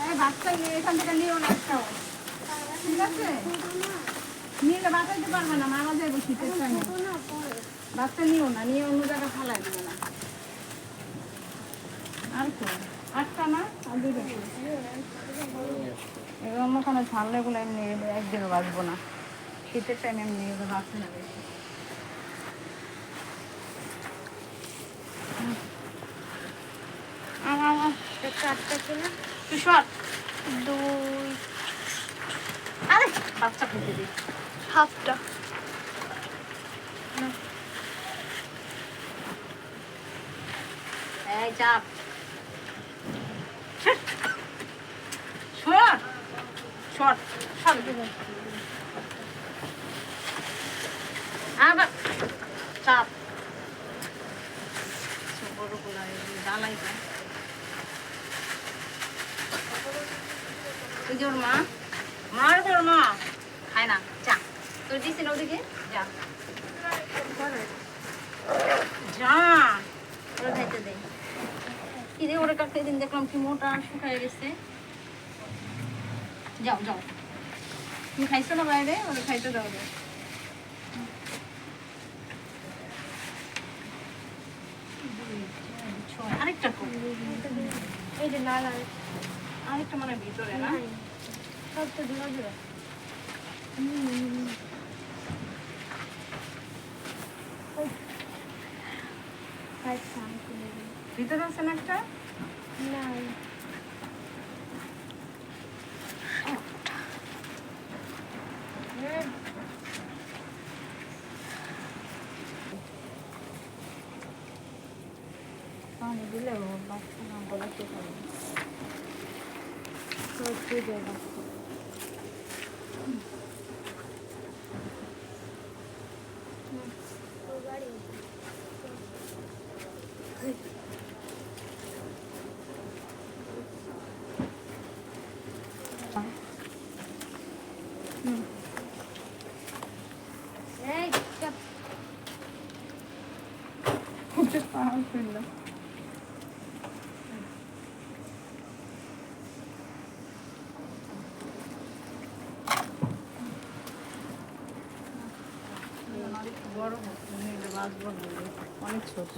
এই বাচ্চা নিয়ে এখান থেকে নিও না একটাও। ঠিক আছে? নিলে বাঁচাইতে পারবে না, মারা যাবে শীতের টাইমে। বাচ্চা নিও না, নিয়ে অন্য জায়গায় ফালাই দিবে না। আর তো আটটা না আর দুটো এগুলো অন্য কোনো ঝাল এগুলো এমনি একদিনও বাঁচবো না। শীতের টাইমে এমনি এগুলো বাঁচে না বেশি। আমার চারটা কিনা তুই সর দুই আরে বাচ্চা খেতে দিই হাফটা এই চাপ সর সর সর আবার চাপ বড় গোলা জ্বালাই যায় ওই যে ওর মা মার তোর মা খায় না যা তোর দিছি না ওদিকে যা যা ওরা খাইতে দেয় কি রে ওরা কাছে দিন দেখলাম কি মোটা শুকায় গেছে যাও যাও তুমি খাইছো না বাইরে ওরা খাইতে দাও রে আরেকটা এই যে লাল আরেকটা মানে ভিতরে না সব তো জোড়া জোড়া ভিতরে আছে না একটা না পানি দিলে ও বাচ্চা না বলাতে পারে বড় অনেক ছোট